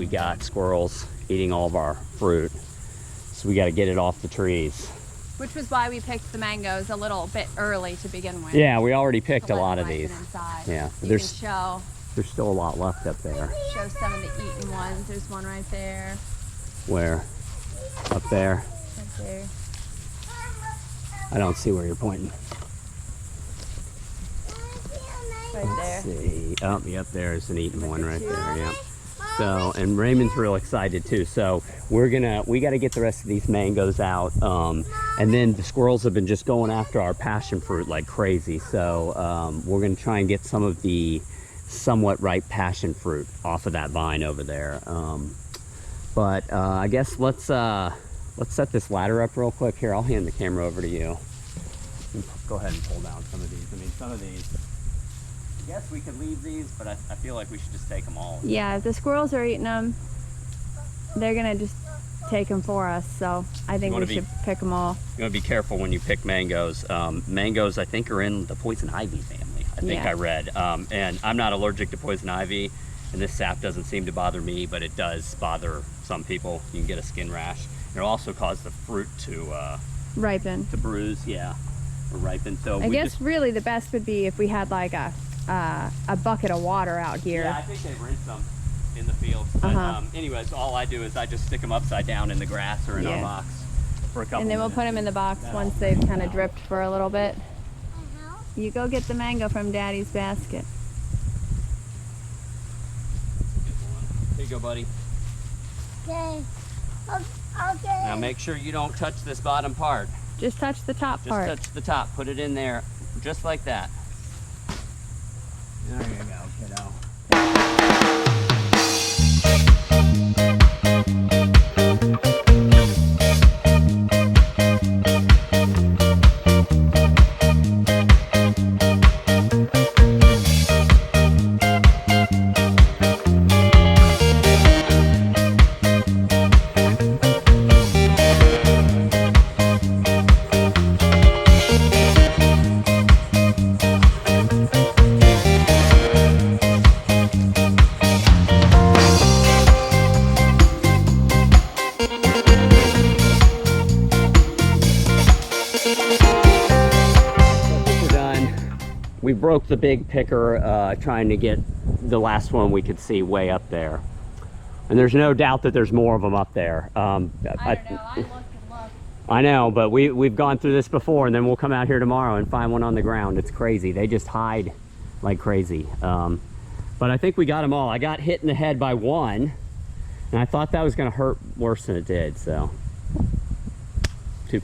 we got squirrels eating all of our fruit. So we got to get it off the trees. Which was why we picked the mangoes a little bit early to begin with. Yeah, we already picked a lot of these. Inside. Yeah, so there's still a lot left up there. Show some of the eaten ones. There's one right there. Where? Up there? Right there. I don't see where you're pointing. Right there. Let's see. Oh, yep, there's an eaten one right there. Yeah. So, and Raymond's real excited too. So we got to get the rest of these mangoes out. And then the squirrels have been just going after our passion fruit like crazy. So we're gonna try and get some of the somewhat ripe passion fruit off of that vine over there. But I guess let's set this ladder up real quick. Here, I'll hand the camera over to you. Go ahead and pull down some of these. I mean, some of these, I guess we could leave these, but I feel like we should just take them all. Yeah, if the squirrels are eating them, they're gonna just take them for us. So I think we should pick them all. You want to be careful when you pick mangoes. Mangoes, I think, are in the poison ivy family. I think I read. And I'm not allergic to poison ivy, and this sap doesn't seem to bother me, but it does bother some people. You can get a skin rash. It'll also cause the fruit to ripen, to bruise, or ripen. So I guess really the best would be if we had like a bucket of water out here. Yeah, I think they rinse them in the fields. But anyways, all I do is I just stick them upside down in the grass or in our box for a couple And then we'll put them in the box once they've kind of dripped for a little bit. You go get the mango from Daddy's basket. Here you go, buddy. Okay. Okay. Now make sure you don't touch this bottom part. Just touch the top part. Just touch the top. Put it in there, just like that. There you go, kiddo. We broke the big picker trying to get the last one we could see way up there. And there's no doubt that there's more of them up there. I don't know, I looked and looked. I know, but we've gone through this before, and then we'll come out here tomorrow and find one on the ground. It's crazy. They just hide like crazy. But I think we got them all. I got hit in the head by one, and I thought that was gonna hurt worse than it did, so.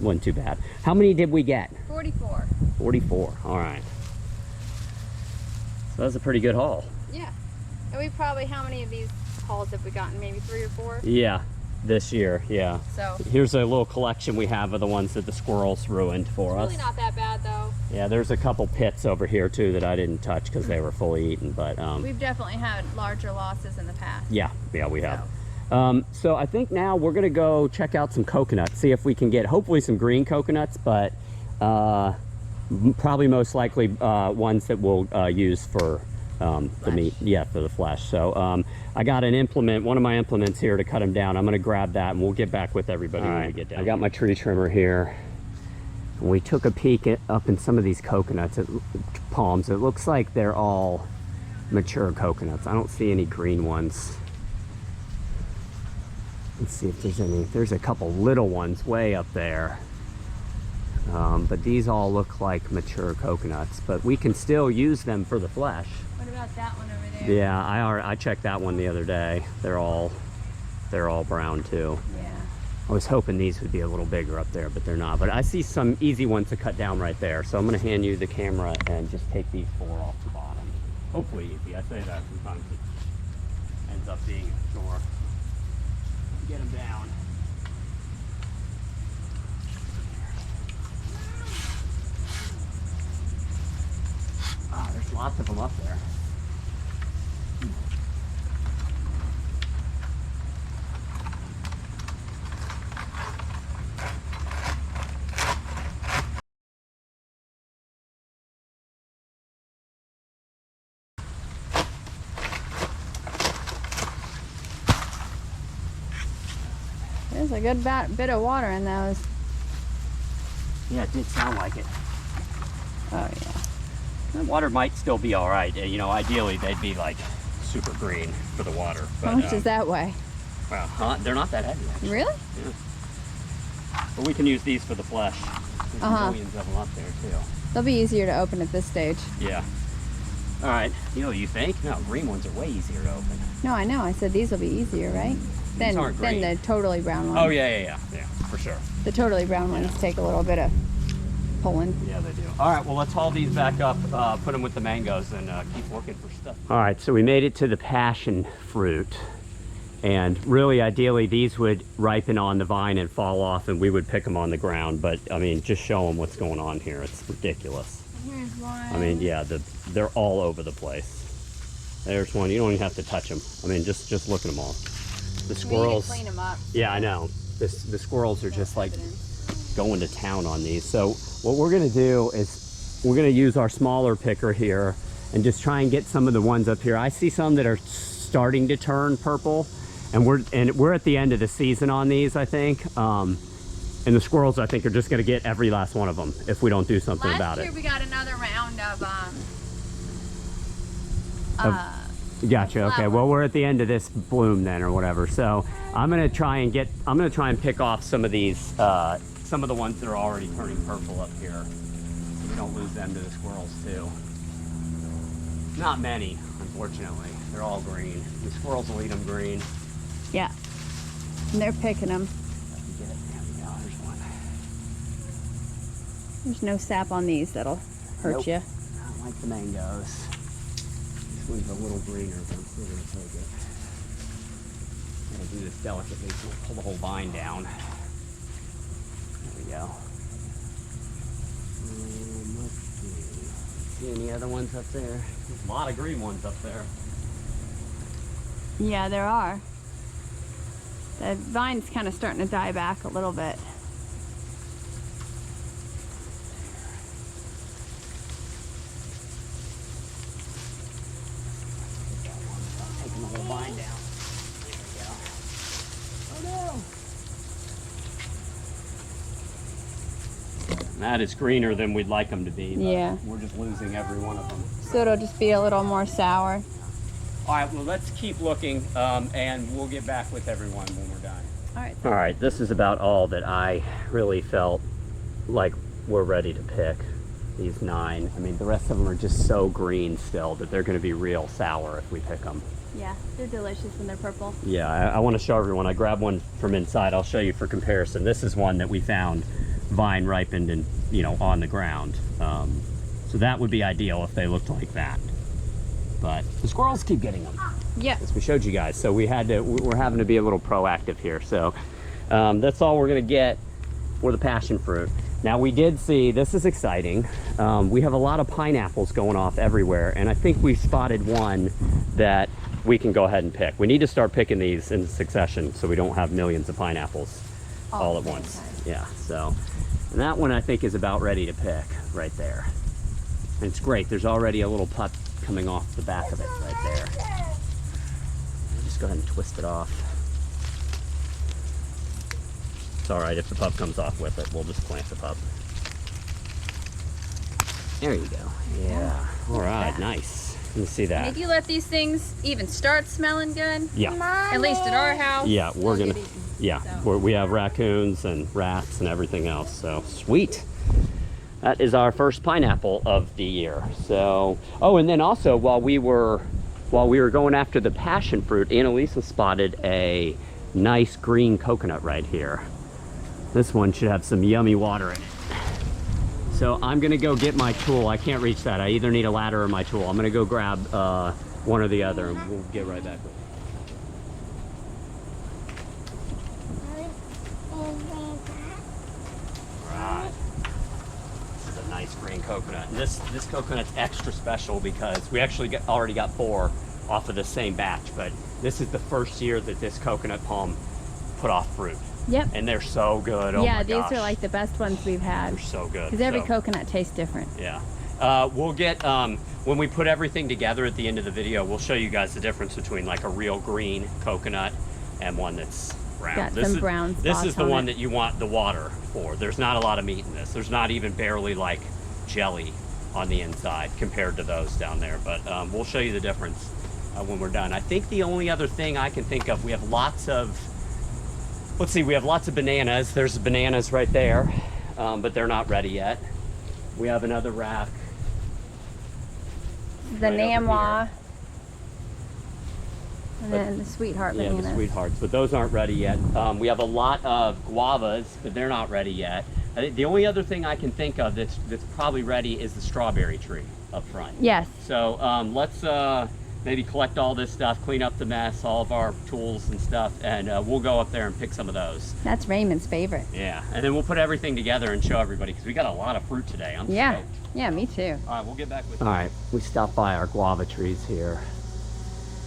Wasn't too bad. How many did we get? 44. 44, all right. So that's a pretty good haul. Yeah. And we probably, how many of these hauls have we gotten? Maybe 3 or 4? Yeah, this year, yeah. So here's a little collection we have of the ones that the squirrels ruined for us. It's really not that bad though. Yeah, there's a couple pits over here too that I didn't touch because they were fully eaten, but we've definitely had larger losses in the past. Yeah, we have. So I think now we're gonna go check out some coconuts, see if we can get hopefully some green coconuts, but probably most likely ones that we'll use for the meat, for the flesh. So I got an implement, one of my implements here to cut them down. I'm gonna grab that and we'll get back with everybody when we get down. I got my tree trimmer here. We took a peek up in some of these coconuts, palms. It looks like they're all mature coconuts. I don't see any green ones. Let's see if there's any. There's a couple little ones way up there. But these all look like mature coconuts, but we can still use them for the flesh. What about that one over there? Yeah, I checked that one the other day. They're all brown too. Yeah. I was hoping these would be a little bigger up there, but they're not. But I see some easy ones to cut down right there. So I'm gonna hand you the camera and just take these 4 off the bottom. Hopefully easy. I say that sometimes it ends up being a chore. Get them down. Oh, there's lots of them up there. There's a good bit of water in those. Yeah, it did sound like it. Oh yeah. The water might still be all right. You know, ideally they'd be like super green for the water. But, How much does that weigh? Well, they're not that heavy, actually. Really? Yeah. But we can use these for the flesh. There's millions of them up there, too. They'll be easier to open at this stage. Yeah. All right. You know what you think? No, green ones are way easier to open. No, I know. I said these will be easier, right? Than aren't green. the totally brown ones. Oh, yeah, for sure. The totally brown ones take a little bit of pulling. Yeah, they do. All right, well, let's haul these back up, put them with the mangoes, and keep looking for stuff. All right, so we made it to the passion fruit. And really, ideally, these would ripen on the vine and fall off, and we would pick them on the ground. But, I mean, just show them what's going on here. It's ridiculous. Here's one. I mean, yeah, they're all over the place. There's one. You don't even have to touch them. I mean, just look at them all. The squirrels. We need to clean them up. Yeah, I know. The squirrels are just like going to town on these. So what we're gonna do is we're gonna use our smaller picker here and just try and get some of the ones up here. I see some that are starting to turn purple, and we're at the end of the season on these, I think. And the squirrels, I think, are just gonna get every last one of them if we don't do something about it. Last year we got another round of Gotcha. Okay. flower. Well, we're at the end of this bloom then, or whatever. So I'm gonna try and pick off some of these, some of the ones that are already turning purple up here, so we don't lose them to the squirrels too. Not many, unfortunately. They're all green. The squirrels will eat them green. Yeah. And they're picking them. There we go. There's one. There's no sap on these that'll hurt Nope. you. I don't like the mangoes. This one's a little greener, but I'm still gonna take it. I'm gonna do this delicately, so we'll pull the whole vine down. There we go. Let's see any other ones up there? There's a lot of green ones up there. Yeah, there are. The vine's kind of starting to die back a little bit. Taking the whole vine down. There we go. Oh no! That is greener than we'd like them to be. But Yeah. We're just losing every one of them. So it'll just be a little more sour. All right, well, let's keep looking, and we'll get back with everyone when we're done. All right. All right, this is about all that I really felt like we're ready to pick, these 9. I mean, the rest of them are just so green still that they're gonna be real sour if we pick them. Yeah, they're delicious when they're purple. Yeah, I wanna show everyone. I grabbed one from inside. I'll show you for comparison. This is one that we found vine ripened and, you know, on the ground. So that would be ideal if they looked like that. But the squirrels keep getting them. Yeah. As we showed you guys, so we're having to be a little proactive here. So that's all we're gonna get for the passion fruit. Now we did see, this is exciting, we have a lot of pineapples going off everywhere, and I think we spotted one that we can go ahead and pick. We need to start picking these in succession so we don't have millions of pineapples all at once. Yeah, so, and that one I think is about ready to pick right there. And it's great, there's already a little pup coming off the back of it right there. Just go ahead and twist it off. It's all right if the pup comes off with it. We'll just plant the pup. There you go. Yeah. All right. Nice. Let me see that. If you let these things even start smelling good, Yeah. at least at our house, Yeah. We're they'll gonna. get eaten. Yeah. So. We have raccoons and rats and everything else. So sweet. That is our first pineapple of the year. So. Oh, and then also while we were going after the passion fruit, Annalisa spotted a nice green coconut right here. This one should have some yummy water in it. So I'm gonna go get my tool. I can't reach that. I either need a ladder or my tool. I'm gonna go grab one or the other and we'll get right back with it. Right. This is a nice green coconut. And this coconut's extra special because we actually already got 4 off of the same batch, but this is the first year that this coconut palm put off fruit. Yep. And they're so good. Oh yeah, my these gosh. are like the best ones we've had. They're so good. Because every So, coconut tastes different. yeah. We'll get, when we put everything together at the end of the video, we'll show you guys the difference between like a real green coconut and one that's brown. Got This some is, brown This spots is the on one it. that you want the water for. There's not a lot of meat in this. There's not even barely like jelly on the inside compared to those down there. But we'll show you the difference when we're done. I think the only other thing I can think of, we have lots of, let's see, we have lots of bananas. There's bananas right there, but they're not ready yet. We have another rack. The right over Namwa. And But- then the Sweetheart Yeah, bananas. the sweethearts, but those aren't ready yet. We have a lot of guavas, but they're not ready yet. I think the only other thing I can think of that's probably ready is the strawberry tree up front. Yes. So let's maybe collect all this stuff, clean up the mess, all of our tools and stuff, and we'll go up there and pick some of those. That's Raymond's favorite. Yeah, and then we'll put everything together and show everybody because we got a lot of fruit today. I'm Yeah. stoked. Yeah, me too. All right, we'll get back with you. All right, we stopped by our guava trees here.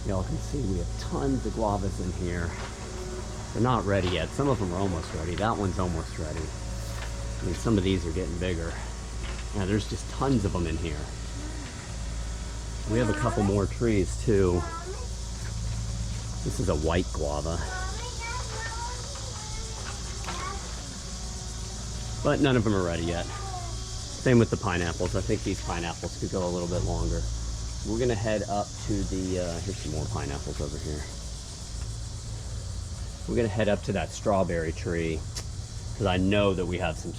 Y'all can see we have tons of guavas in here. They're not ready yet. Some of them are almost ready. That one's almost ready. I mean, some of these are getting bigger. Yeah, there's just tons of them in here. We have a couple more trees too. This is a white guava. But none of them are ready yet. Same with the pineapples. I think these pineapples could go a little bit longer. We're gonna head up to the, here's some more pineapples over here. We're gonna head up to that strawberry tree because I know that we have some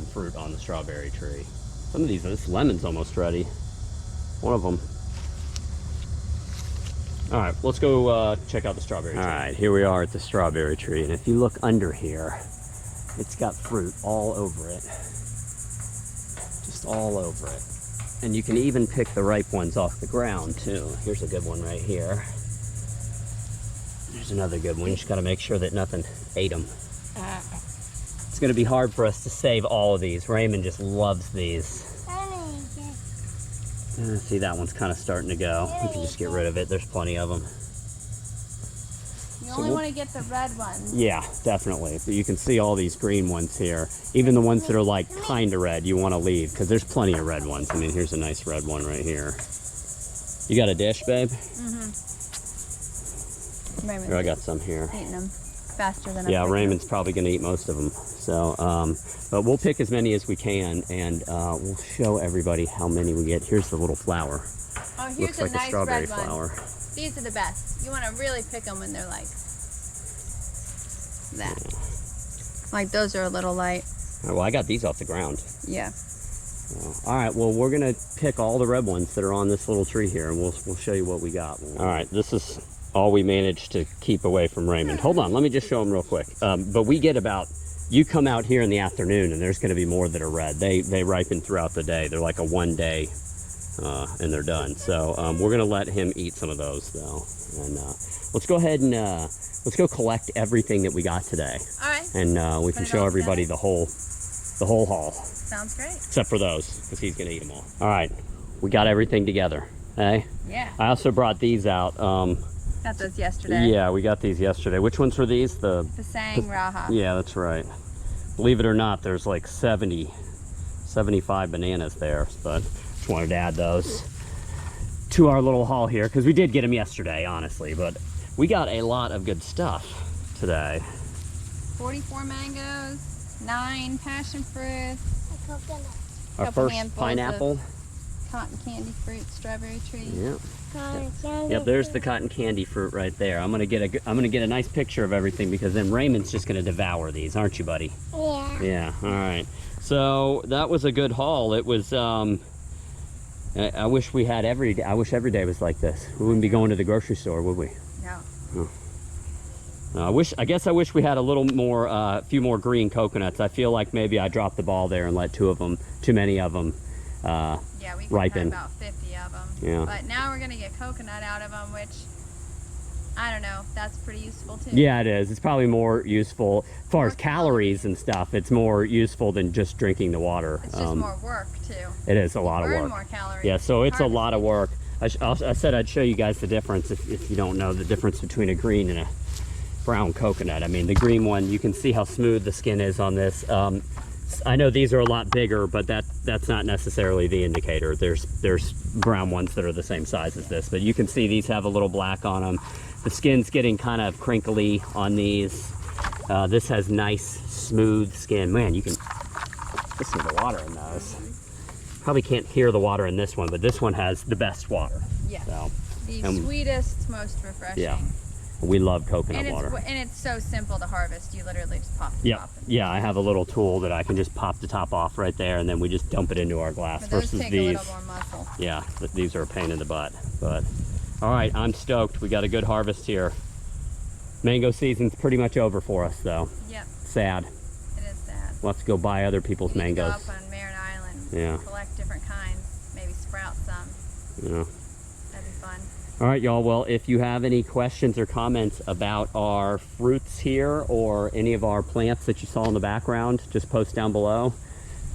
fruit on the strawberry tree. Some of these, this lemon's almost ready. One of them. All right, let's go check out the strawberry tree. All right, here we are at the strawberry tree, and if you look under here, it's got fruit all over it. Just all over it. And you can even pick the ripe ones off the ground too. Here's a good one right here. There's another good one. You just gotta make sure that nothing ate them. It's gonna be hard for us to save all of these. Raymond just loves these. See, that one's kind of starting to go. We can just get rid of it. There's plenty of them. You only want to get the red ones. Yeah, definitely. But you can see all these green ones here. Even the ones that are like kind of red, you want to leave because there's plenty of red ones. I mean, here's a nice red one right here. You got a dish, babe? Raymond's Here, I got some here. eating them faster than Yeah, I'm Raymond's probably going to eat most of them. So, but we'll pick as many as we can, and we'll show everybody how many we get. Here's the little flower. Oh, here's Looks a like nice a strawberry red one. flower. These are the best. You want to really pick them when they're like that. Like those are a little light. All right, well, I got these off the ground. Yeah. All right, well, we're gonna pick all the red ones that are on this little tree here, and we'll show you what we got. All right, this is all we managed to keep away from Raymond. Hold on, let me just show him real quick. But we get about, you come out here in the afternoon, and there's gonna be more that are red. They ripen throughout the day. They're like a 1 day, and they're done. So we're gonna let him eat some of those though. And let's go ahead and let's go collect everything that we got today. All right. And we can it show all everybody the whole haul. Sounds great. Except for those, because he's gonna eat them all. All right, we got everything together, hey? Yeah. I also brought these out. Got those yesterday. Yeah, we got these yesterday. Which ones were these? The Pasang Raha. Yeah, that's right. Believe it or not, there's like 75 bananas there, but just wanted to add those to our little haul here, because we did get them yesterday, honestly, but we got a lot of good stuff today. 44 mangoes, 9 passion fruits, Coconut. Our Couple first handfuls pineapple. cotton candy fruit, strawberry tree. Yeah. Cotton candy. Yep, there's the cotton candy fruit right there. I'm gonna get a nice picture of everything because then Raymond's just gonna devour these, aren't you, buddy? Yeah. Yeah. All right. So that was a good haul. It was. I wish we had every day. I wish every day was like this. We wouldn't be going to the grocery store, would we? No. I guess I wish we had a little more, a few more green coconuts. I feel like maybe I dropped the ball there and let too many of them. Yeah, we Ripen. had about 50 of them. Yeah. But now we're gonna get coconut out of them, which I don't know. That's pretty useful too. Yeah, it is. It's probably more useful as far as calories and stuff. It's more useful than just drinking the water. It's just more work too. It is a lot of Burn work. more calories. Yeah, so it's a lot of Harvest. work. I said I'd show you guys the difference if you don't know the difference between a green and a brown coconut. I mean, the green one, you can see how smooth the skin is on this. I know these are a lot bigger, but that's not necessarily the indicator. There's brown ones that are the same size as this, but you can see these have a little black on them. The skin's getting kind of crinkly on these. This has nice, smooth skin. Man, you can listen to the water in those. Probably can't hear the water in this one, but this one has the best water. Yes. So, The and- sweetest, most refreshing. yeah. We love coconut And water. it's so simple to harvest. You literally just pop the Yeah, top. yeah. I have a little tool that I can just pop the top off right there, and then we just dump it into our glass. But those versus take these, a little more muscle. yeah, these are a pain in the butt. But all right, I'm stoked. We got a good harvest here. Mango season's pretty much over for us, though. Yep, Sad. it is sad. We'll have to go buy other people's You need to mangoes. go up on Marin Island, Yeah. collect different kinds, maybe sprout some. Yeah. That'd be fun. All right, y'all. Well, if you have any questions or comments about our fruits here or any of our plants that you saw in the background, just post down below.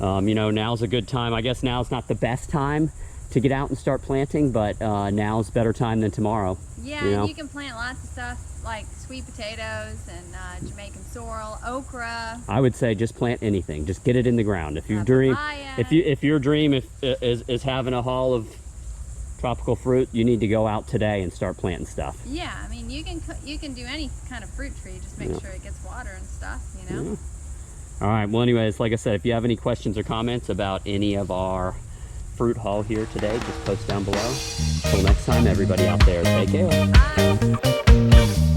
You know, now's a good time. I guess now's not the best time to get out and start planting, but now's a better time than tomorrow. Yeah, You know? and you can plant lots of stuff like sweet potatoes and Jamaican sorrel, okra. I would say just plant anything. Just get it in the ground. If you Uh, dream, papaya. if your dream is having a haul of tropical fruit, you need to go out today and start planting stuff. Yeah, I mean you can do any kind of fruit tree. Just make Yeah. sure it gets water and stuff. You know. Yeah. All right. Well, anyways, like I said, if you have any questions or comments about any of our fruit haul here today, just post down below. Until next time, everybody out there, take care. Bye.